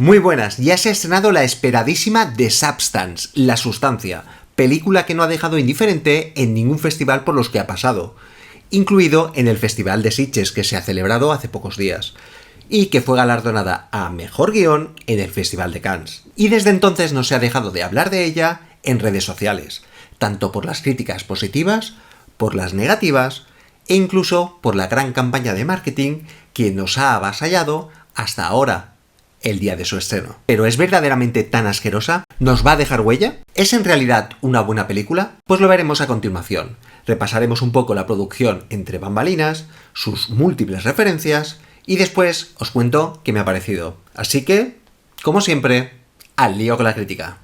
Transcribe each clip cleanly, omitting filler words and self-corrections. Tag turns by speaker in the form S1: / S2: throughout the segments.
S1: Muy buenas, ya se ha estrenado la esperadísima The Substance, La Sustancia, película que no ha dejado indiferente en ningún festival por los que ha pasado, incluido en el Festival de Sitges que se ha celebrado hace pocos días, y que fue galardonada a Mejor Guión en el Festival de Cannes. Y desde entonces no se ha dejado de hablar de ella en redes sociales, tanto por las críticas positivas, por las negativas, e incluso por la gran campaña de marketing que nos ha avasallado hasta ahora, el día de su estreno. ¿Pero es verdaderamente tan asquerosa? ¿Nos va a dejar huella? ¿Es en realidad una buena película? Pues lo veremos a continuación. Repasaremos un poco la producción entre bambalinas, sus múltiples referencias, y después os cuento qué me ha parecido. Así que, como siempre, al lío con la crítica.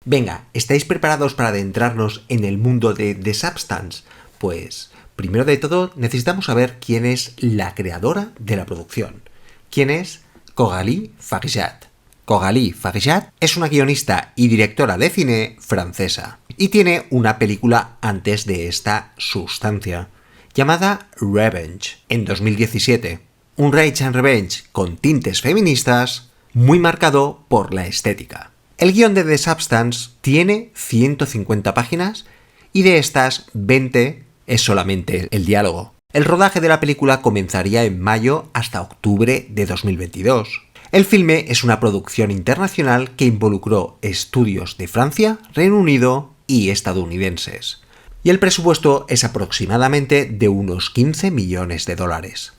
S1: Venga, ¿estáis preparados para adentrarnos en el mundo de The Substance? Pues, primero de todo, necesitamos saber quién es la creadora de la producción. ¿Quién es Coralie Fargeat? Coralie Fargeat es una guionista y directora de cine francesa y tiene una película antes de esta sustancia, llamada Revenge, en 2017. Un Rage and Revenge con tintes feministas, muy marcado por la estética. El guión de The Substance tiene 150 páginas y de estas 20 es solamente el diálogo. El rodaje de la película comenzaría en mayo hasta octubre de 2022. El filme es una producción internacional que involucró estudios de Francia, Reino Unido y estadounidenses. Y el presupuesto es aproximadamente de unos 15 millones de dólares.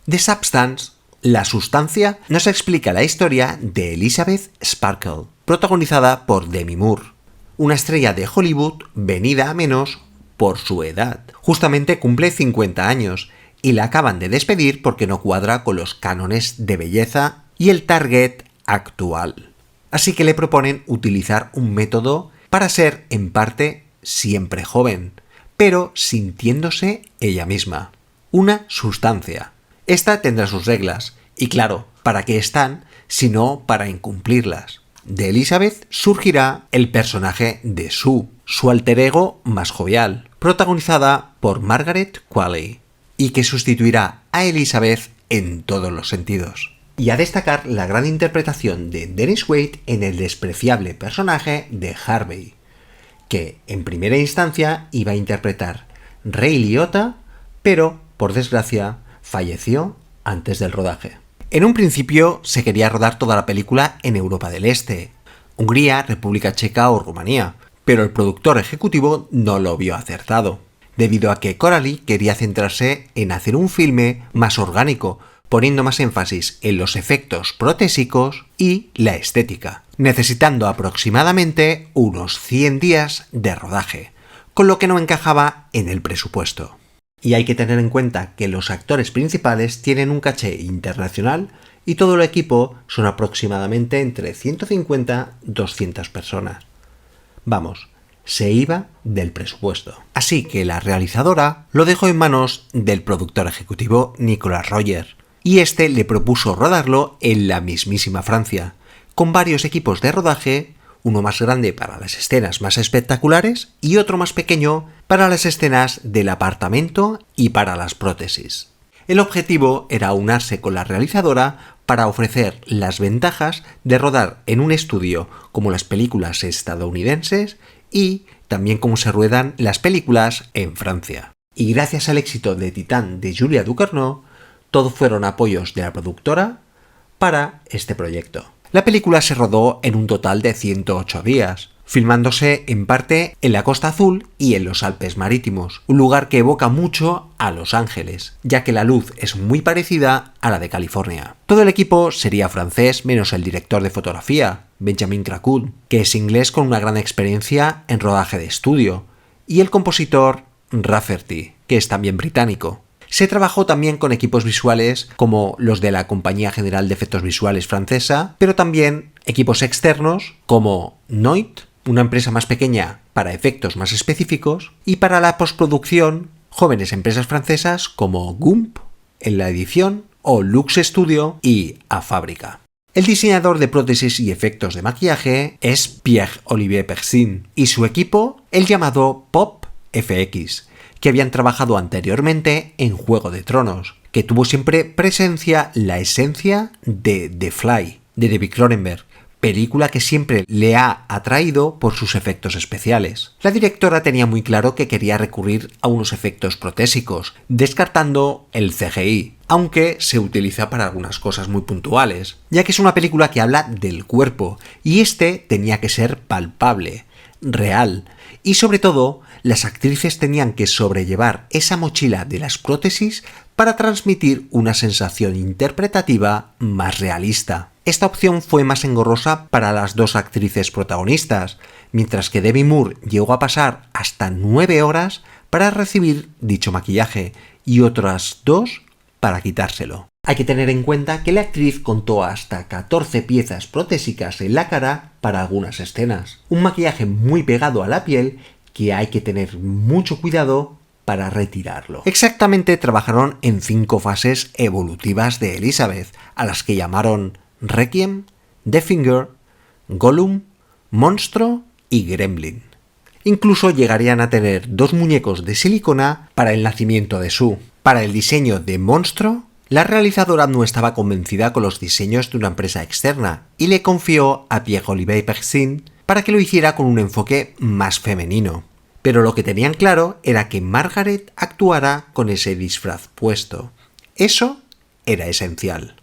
S1: The Substance, La Sustancia, nos explica la historia de Elizabeth Sparkle, protagonizada por Demi Moore, una estrella de Hollywood venida a menos por su edad. Justamente cumple 50 años y la acaban de despedir porque no cuadra con los cánones de belleza y el target actual. Así que le proponen utilizar un método para ser, en parte, siempre joven, pero sintiéndose ella misma. Una sustancia. Esta tendrá sus reglas, y claro, ¿para qué están sino para incumplirlas? De Elizabeth surgirá el personaje de Sue, su alter ego más jovial, protagonizada por Margaret Qualley, y que sustituirá a Elizabeth en todos los sentidos. Y a destacar la gran interpretación de Dennis Quaid en el despreciable personaje de Harvey, que en primera instancia iba a interpretar Ray Liotta, pero, por desgracia, falleció antes del rodaje. En un principio se quería rodar toda la película en Europa del Este, Hungría, República Checa o Rumanía, pero el productor ejecutivo no lo vio acertado, debido a que Coralie quería centrarse en hacer un filme más orgánico, poniendo más énfasis en los efectos protésicos y la estética, necesitando aproximadamente unos 100 días de rodaje, con lo que no encajaba en el presupuesto. Y hay que tener en cuenta que los actores principales tienen un caché internacional y todo el equipo son aproximadamente entre 150 y 200 personas. Vamos, se iba del presupuesto. Así que la realizadora lo dejó en manos del productor ejecutivo Nicolas Roger, y este le propuso rodarlo en la mismísima Francia, con varios equipos de rodaje, uno más grande para las escenas más espectaculares y otro más pequeño para las escenas del apartamento y para las prótesis. El objetivo era aunarse con la realizadora para ofrecer las ventajas de rodar en un estudio como las películas estadounidenses y también como se ruedan las películas en Francia. Y gracias al éxito de Titán de Julia Ducournau, todos fueron apoyos de la productora para este proyecto. La película se rodó en un total de 108 días, filmándose en parte en la Costa Azul y en los Alpes Marítimos, un lugar que evoca mucho a Los Ángeles, ya que la luz es muy parecida a la de California. Todo el equipo sería francés menos el director de fotografía, Benjamin Cracoud, que es inglés con una gran experiencia en rodaje de estudio, y el compositor Rafferty, que es también británico. Se trabajó también con equipos visuales como los de la Compañía General de Efectos Visuales francesa, pero también equipos externos como Noit, una empresa más pequeña para efectos más específicos, y para la postproducción, jóvenes empresas francesas como GUMP en la edición o Lux Studio y A Fábrica. El diseñador de prótesis y efectos de maquillaje es Pierre-Olivier Persin y su equipo, el llamado Pop FX, que habían trabajado anteriormente en Juego de Tronos, que tuvo siempre presencia la esencia de The Fly, de David Cronenberg, película que siempre le ha atraído por sus efectos especiales. La directora tenía muy claro que quería recurrir a unos efectos protésicos, descartando el CGI, aunque se utiliza para algunas cosas muy puntuales, ya que es una película que habla del cuerpo, y este tenía que ser palpable, real, y sobre todo, las actrices tenían que sobrellevar esa mochila de las prótesis para transmitir una sensación interpretativa más realista. Esta opción fue más engorrosa para las dos actrices protagonistas, mientras que Demi Moore llegó a pasar hasta 9 horas para recibir dicho maquillaje y otras 2 para quitárselo. Hay que tener en cuenta que la actriz contó hasta 14 piezas protésicas en la cara para algunas escenas. Un maquillaje muy pegado a la piel que hay que tener mucho cuidado para retirarlo. Exactamente trabajaron en 5 fases evolutivas de Elizabeth, a las que llamaron Requiem, The Finger, Gollum, Monstruo y Gremlin. Incluso llegarían a tener 2 muñecos de silicona para el nacimiento de Sue. Para el diseño de Monstruo, la realizadora no estaba convencida con los diseños de una empresa externa y le confió a Pierre-Olivier Persin para que lo hiciera con un enfoque más femenino. Pero lo que tenían claro era que Margaret actuara con ese disfraz puesto. Eso era esencial.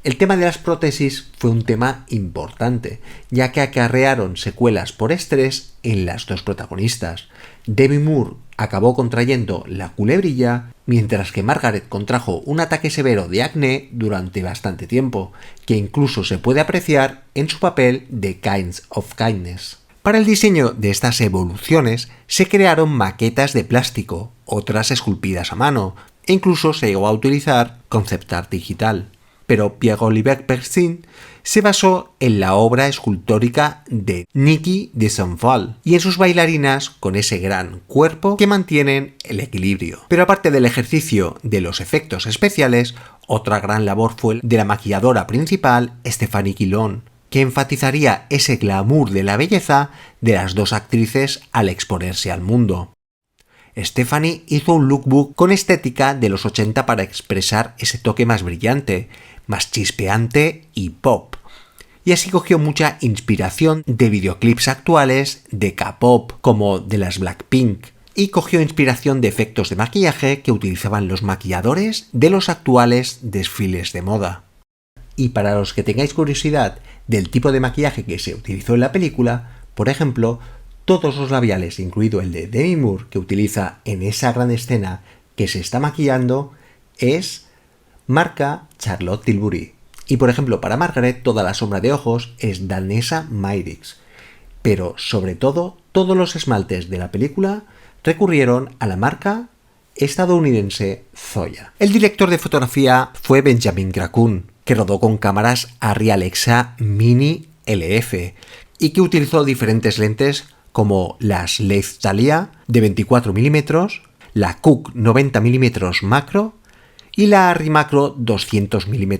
S1: El tema de las prótesis fue un tema importante, ya que acarrearon secuelas por estrés en las dos protagonistas. Demi Moore acabó contrayendo la culebrilla, mientras que Margaret contrajo un ataque severo de acné durante bastante tiempo, que incluso se puede apreciar en su papel de Kinds of Kindness. Para el diseño de estas evoluciones se crearon maquetas de plástico, otras esculpidas a mano, e incluso se llegó a utilizar concept art digital. Pero Pierre-Olivier Persin se basó en la obra escultórica de Niki de Saint-Phalle y en sus bailarinas con ese gran cuerpo que mantienen el equilibrio. Pero aparte del ejercicio de los efectos especiales, otra gran labor fue de la maquilladora principal, Stéphanie Quilon, que enfatizaría ese glamour de la belleza de las dos actrices al exponerse al mundo. Stéphanie hizo un lookbook con estética de los 80 para expresar ese toque más brillante, más chispeante y pop. Y así cogió mucha inspiración de videoclips actuales de K-pop, como de las Blackpink, y cogió inspiración de efectos de maquillaje que utilizaban los maquilladores de los actuales desfiles de moda. Y para los que tengáis curiosidad del tipo de maquillaje que se utilizó en la película, por ejemplo, todos los labiales, incluido el de Demi Moore, que utiliza en esa gran escena que se está maquillando, es marca Charlotte Tilbury. Y por ejemplo, para Margaret, toda la sombra de ojos es Danessa Myricks. Pero sobre todo, todos los esmaltes de la película recurrieron a la marca estadounidense Zoya. El director de fotografía fue Benjamin Gracoon, que rodó con cámaras Arri Alexa Mini LF y que utilizó diferentes lentes como las Leitz Thalia de 24 mm, la Cooke 90 mm macro y la Arri Macro 200 mm,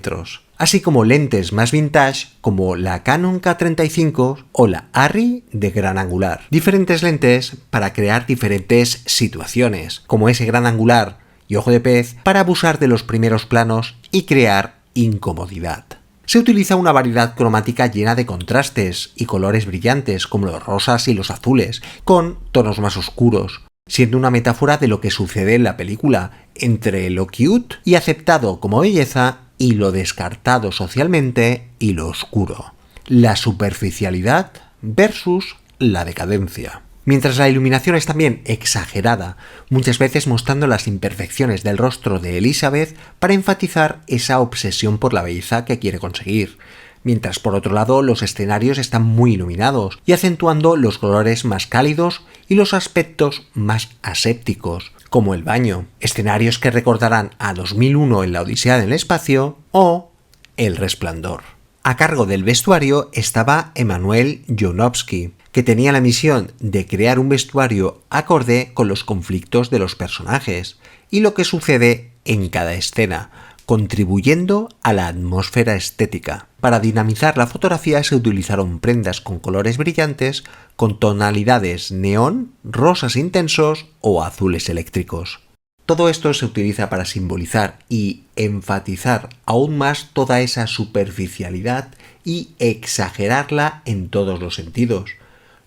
S1: así como lentes más vintage como la Canon K35 o la Arri de gran angular. Diferentes lentes para crear diferentes situaciones, como ese gran angular y ojo de pez para abusar de los primeros planos y crear incomodidad. Se utiliza una variedad cromática llena de contrastes y colores brillantes como los rosas y los azules, con tonos más oscuros, siendo una metáfora de lo que sucede en la película, entre lo cute y aceptado como belleza y lo descartado socialmente y lo oscuro. La superficialidad versus la decadencia. Mientras la iluminación es también exagerada, muchas veces mostrando las imperfecciones del rostro de Elizabeth para enfatizar esa obsesión por la belleza que quiere conseguir. Mientras por otro lado los escenarios están muy iluminados y acentuando los colores más cálidos y los aspectos más asépticos, como el baño. Escenarios que recordarán a 2001 en la Odisea del Espacio o El Resplandor. A cargo del vestuario estaba Emanuel Jonowski, que tenía la misión de crear un vestuario acorde con los conflictos de los personajes y lo que sucede en cada escena, contribuyendo a la atmósfera estética. Para dinamizar la fotografía se utilizaron prendas con colores brillantes, con tonalidades neón, rosas intensos o azules eléctricos. Todo esto se utiliza para simbolizar y enfatizar aún más toda esa superficialidad y exagerarla en todos los sentidos: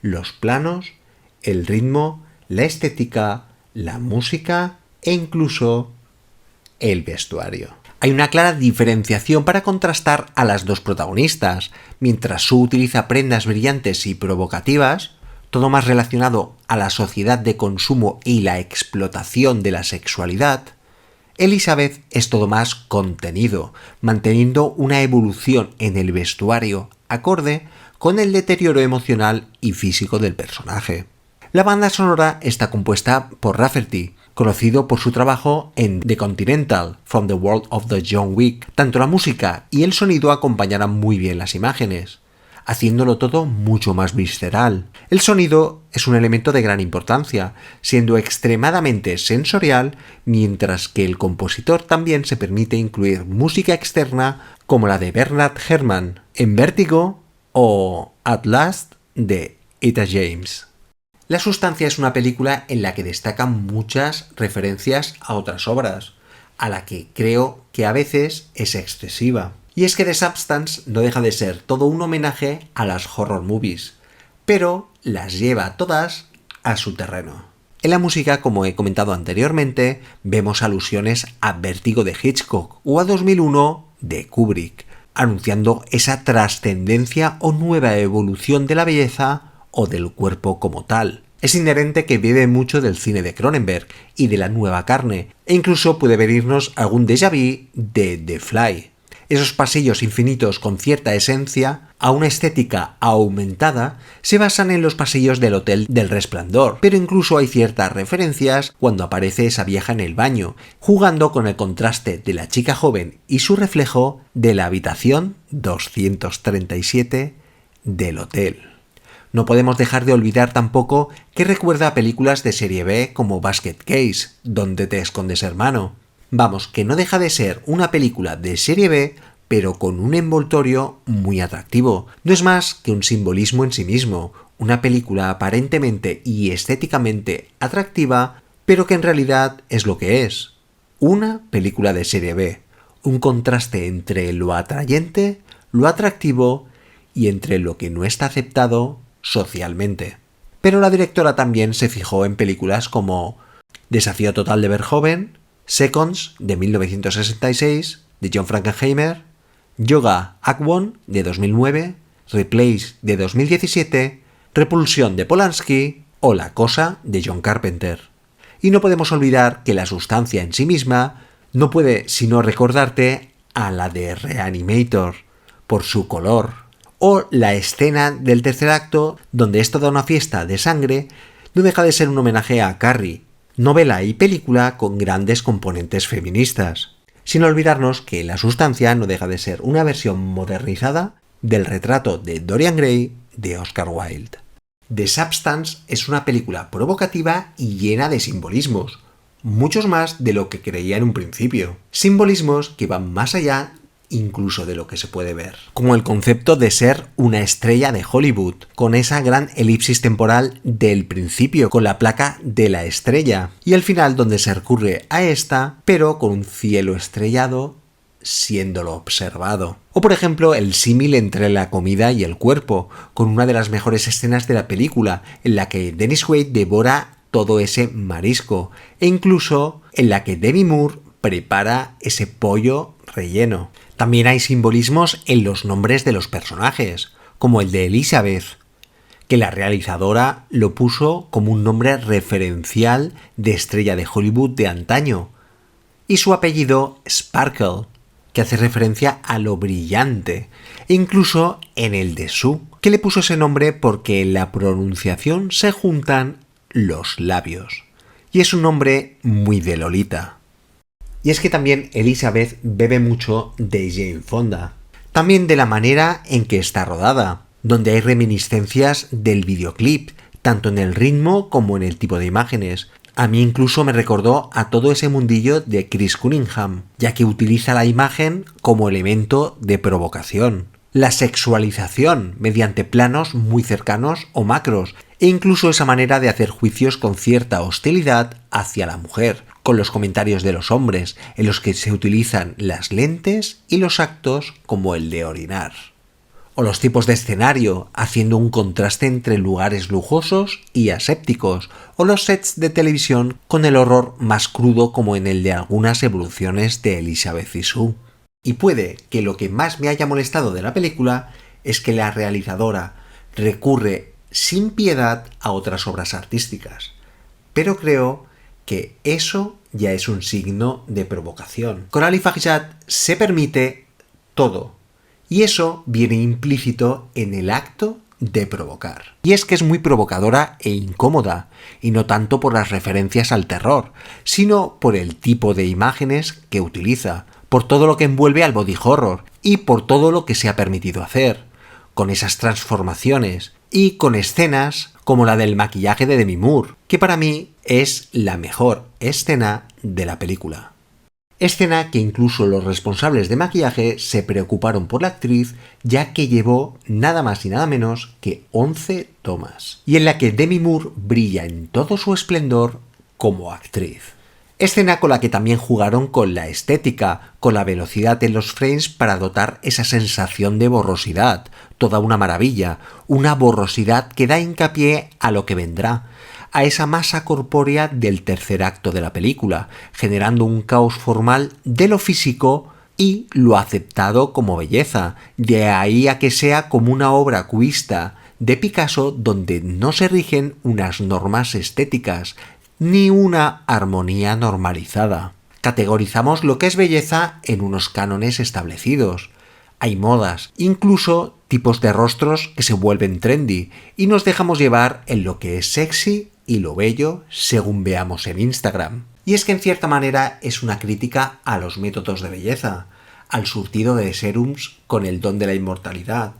S1: los planos, el ritmo, la estética, la música e incluso el vestuario. Hay una clara diferenciación para contrastar a las dos protagonistas. Mientras Sue utiliza prendas brillantes y provocativas, todo más relacionado a la sociedad de consumo y la explotación de la sexualidad, Elizabeth es todo más contenido, manteniendo una evolución en el vestuario acorde con el deterioro emocional y físico del personaje. La banda sonora está compuesta por Rafferty, conocido por su trabajo en The Continental, From the World of the John Wick. Tanto la música y el sonido acompañarán muy bien las imágenes, haciéndolo todo mucho más visceral. El sonido es un elemento de gran importancia, siendo extremadamente sensorial, mientras que el compositor también se permite incluir música externa como la de Bernard Herrmann en Vértigo o At Last de Etta James. La Sustancia es una película en la que destacan muchas referencias a otras obras, a la que creo que a veces es excesiva. Y es que The Substance no deja de ser todo un homenaje a las horror movies, pero las lleva todas a su terreno. En la música, como he comentado anteriormente, vemos alusiones a Vértigo de Hitchcock o a 2001 de Kubrick, anunciando esa trascendencia o nueva evolución de la belleza o del cuerpo como tal. Es inherente que bebe mucho del cine de Cronenberg y de la nueva carne, e incluso puede venirnos algún déjà vu de The Fly. Esos pasillos infinitos con cierta esencia, a una estética aumentada, se basan en los pasillos del Hotel del Resplandor, pero incluso hay ciertas referencias cuando aparece esa vieja en el baño, jugando con el contraste de la chica joven y su reflejo de la habitación 237 del hotel. No podemos dejar de olvidar tampoco que recuerda a películas de serie B como Basket Case, ¿Dónde te escondes, hermano? Vamos, que no deja de ser una película de serie B, pero con un envoltorio muy atractivo. No es más que un simbolismo en sí mismo, una película aparentemente y estéticamente atractiva, pero que en realidad es lo que es: una película de serie B, un contraste entre lo atrayente, lo atractivo y entre lo que no está aceptado socialmente. Pero la directora también se fijó en películas como Desafío Total de Verhoeven, Seconds de 1966 de John Frankenheimer, Yoga Akwon de 2009, Replace de 2017, Repulsión de Polanski o La Cosa de John Carpenter. Y no podemos olvidar que La Sustancia en sí misma no puede sino recordarte a la de Reanimator por su color, o la escena del tercer acto, donde es toda una fiesta de sangre, no deja de ser un homenaje a Carrie, novela y película con grandes componentes feministas. Sin olvidarnos que La Sustancia no deja de ser una versión modernizada del retrato de Dorian Gray de Oscar Wilde. The Substance es una película provocativa y llena de simbolismos, muchos más de lo que creía en un principio. Simbolismos que van más allá incluso de lo que se puede ver, como el concepto de ser una estrella de Hollywood, con esa gran elipsis temporal del principio, con la placa de la estrella, y el final donde se recurre a esta, pero con un cielo estrellado siéndolo observado. O por ejemplo el símil entre la comida y el cuerpo, con una de las mejores escenas de la película, en la que Dennis Quaid devora todo ese marisco, e incluso en la que Demi Moore prepara ese pollo relleno. También hay simbolismos en los nombres de los personajes, como el de Elizabeth, que la realizadora lo puso como un nombre referencial de estrella de Hollywood de antaño, y su apellido Sparkle, que hace referencia a lo brillante, e incluso en el de Sue, que le puso ese nombre porque en la pronunciación se juntan los labios, y es un nombre muy de Lolita. Y es que también Elizabeth bebe mucho de Jane Fonda, también de la manera en que está rodada, donde hay reminiscencias del videoclip, tanto en el ritmo como en el tipo de imágenes. A mí incluso me recordó a todo ese mundillo de Chris Cunningham, ya que utiliza la imagen como elemento de provocación. La sexualización mediante planos muy cercanos o macros, e incluso esa manera de hacer juicios con cierta hostilidad hacia la mujer, con los comentarios de los hombres, en los que se utilizan las lentes y los actos como el de orinar. O los tipos de escenario, haciendo un contraste entre lugares lujosos y asépticos, o los sets de televisión con el horror más crudo como en el de algunas evoluciones de Elizabeth Shue. Y puede que lo que más me haya molestado de la película es que la realizadora recurre sin piedad a otras obras artísticas, pero creo que eso ya es un signo de provocación. Con Ali Farjad se permite todo. Y eso viene implícito en el acto de provocar. Y es que es muy provocadora e incómoda, y no tanto por las referencias al terror, sino por el tipo de imágenes que utiliza, por todo lo que envuelve al body horror, y por todo lo que se ha permitido hacer, con esas transformaciones, y con escenas como la del maquillaje de Demi Moore, que para mí es la mejor escena de la película. Escena que incluso los responsables de maquillaje se preocuparon por la actriz, ya que llevó nada más y nada menos que 11 tomas, y en la que Demi Moore brilla en todo su esplendor como actriz. Escena con la que también jugaron con la estética, con la velocidad en los frames para dotar esa sensación de borrosidad, toda una maravilla, una borrosidad que da hincapié a lo que vendrá, a esa masa corpórea del tercer acto de la película, generando un caos formal de lo físico y lo aceptado como belleza, de ahí a que sea como una obra cubista de Picasso donde no se rigen unas normas estéticas, ni una armonía normalizada. Categorizamos lo que es belleza en unos cánones establecidos. Hay modas, incluso tipos de rostros que se vuelven trendy, y nos dejamos llevar en lo que es sexy y lo bello según veamos en Instagram. Y es que en cierta manera es una crítica a los métodos de belleza, al surtido de serums con el don de la inmortalidad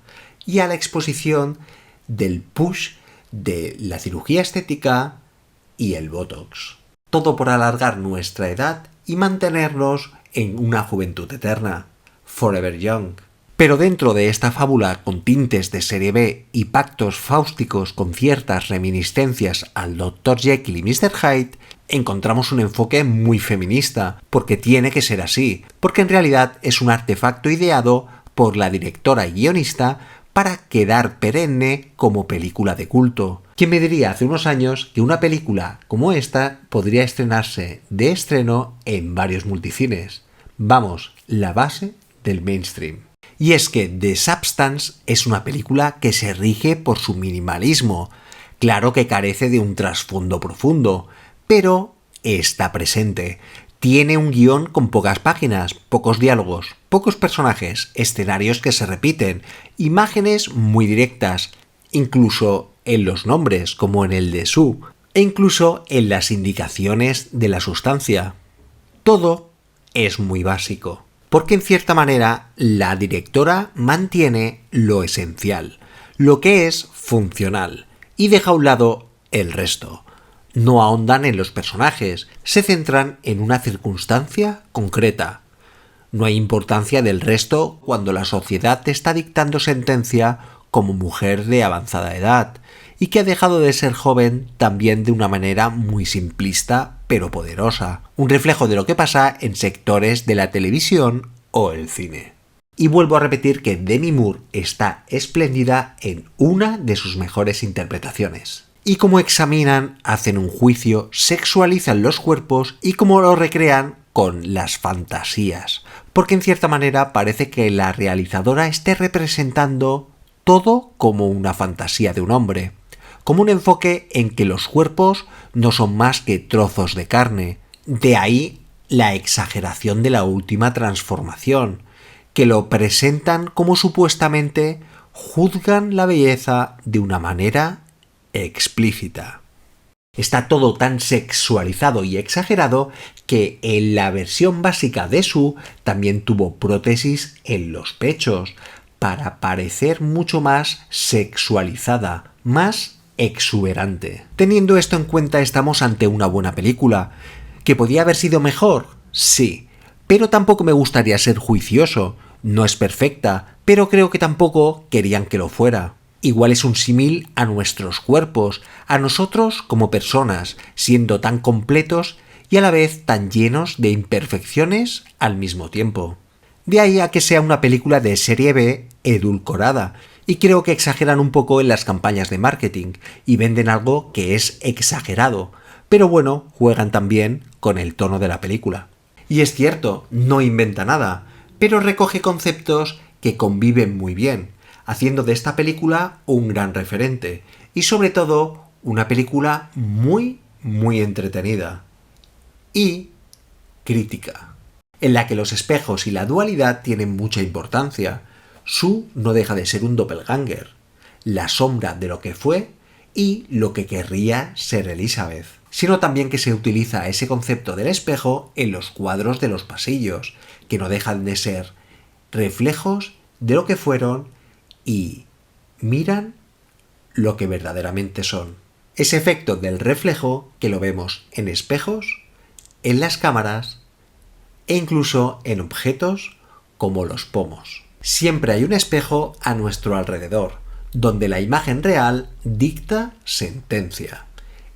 S1: y a la exposición del push de la cirugía estética y el botox. Todo por alargar nuestra edad y mantenernos en una juventud eterna, forever young. Pero dentro de esta fábula con tintes de serie B y pactos fáusticos con ciertas reminiscencias al Dr. Jekyll y Mr. Hyde, encontramos un enfoque muy feminista, porque tiene que ser así, porque en realidad es un artefacto ideado por la directora y guionista para quedar perenne como película de culto. ¿Quién me diría hace unos años que una película como esta podría estrenarse de estreno en varios multicines? Vamos, la base del mainstream. Y es que The Substance es una película que se rige por su minimalismo. Claro que carece de un trasfondo profundo, pero está presente. Tiene un guión con pocas páginas, pocos diálogos, pocos personajes, escenarios que se repiten, imágenes muy directas, incluso en los nombres, como en el de Sue, e incluso en las indicaciones de la sustancia. Todo es muy básico. Porque en cierta manera la directora mantiene lo esencial, lo que es funcional, y deja a un lado el resto. No ahondan en los personajes, se centran en una circunstancia concreta. No hay importancia del resto cuando la sociedad te está dictando sentencia como mujer de avanzada edad, y que ha dejado de ser joven también de una manera muy simplista pero poderosa, un reflejo de lo que pasa en sectores de la televisión o el cine. Y vuelvo a repetir que Demi Moore está espléndida en una de sus mejores interpretaciones. Y como examinan, hacen un juicio, sexualizan los cuerpos y como lo recrean con las fantasías, porque en cierta manera parece que la realizadora esté representando todo como una fantasía de un hombre, como un enfoque en que los cuerpos no son más que trozos de carne. De ahí la exageración de la última transformación, que lo presentan como supuestamente juzgan la belleza de una manera explícita. Está todo tan sexualizado y exagerado que en la versión básica de Sue también tuvo prótesis en los pechos para parecer mucho más sexualizada, más exuberante. Teniendo esto en cuenta, estamos ante una buena película. ¿Que podía haber sido mejor? Sí. Pero tampoco me gustaría ser juicioso. No es perfecta, pero creo que tampoco querían que lo fuera. Igual es un símil a nuestros cuerpos, a nosotros como personas, siendo tan completos y a la vez tan llenos de imperfecciones al mismo tiempo. De ahí a que sea una película de serie B edulcorada, y creo que exageran un poco en las campañas de marketing y venden algo que es exagerado, pero bueno, juegan también con el tono de la película. Y es cierto, no inventa nada, pero recoge conceptos que conviven muy bien, haciendo de esta película un gran referente y sobre todo una película muy entretenida y crítica, en la que los espejos y la dualidad tienen mucha importancia. Sue no deja de ser un doppelganger, la sombra de lo que fue y lo que querría ser Elizabeth, sino también que se utiliza ese concepto del espejo en los cuadros de los pasillos, que no dejan de ser reflejos de lo que fueron y miran lo que verdaderamente son. Ese efecto del reflejo que lo vemos en espejos, en las cámaras e incluso en objetos como los pomos. Siempre hay un espejo a nuestro alrededor, donde la imagen real dicta sentencia.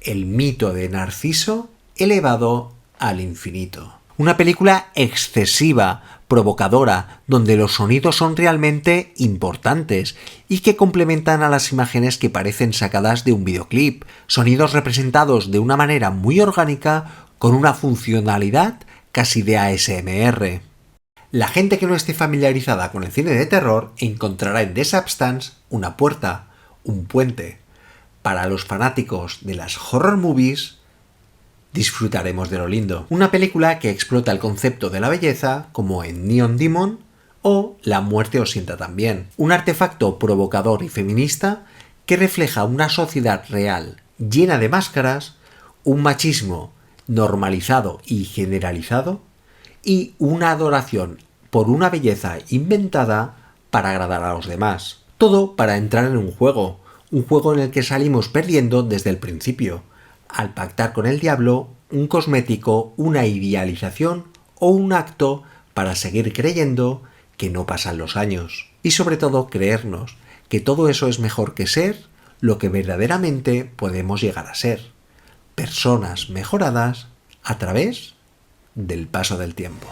S1: El mito de Narciso elevado al infinito. Una película excesiva, provocadora, donde los sonidos son realmente importantes y que complementan a las imágenes que parecen sacadas de un videoclip, sonidos representados de una manera muy orgánica con una funcionalidad casi de ASMR. La gente que no esté familiarizada con el cine de terror encontrará en The Substance una puerta, un puente. Para los fanáticos de las horror movies, disfrutaremos de lo lindo. Una película que explota el concepto de la belleza, como en Neon Demon o La muerte os sienta tan bien. Un artefacto provocador y feminista que refleja una sociedad real llena de máscaras, un machismo normalizado y generalizado, y una adoración por una belleza inventada para agradar a los demás. Todo para entrar en un juego en el que salimos perdiendo desde el principio, al pactar con el diablo un cosmético, una idealización o un acto para seguir creyendo que no pasan los años. Y sobre todo creernos que todo eso es mejor que ser lo que verdaderamente podemos llegar a ser. Personas mejoradas a través del paso del tiempo.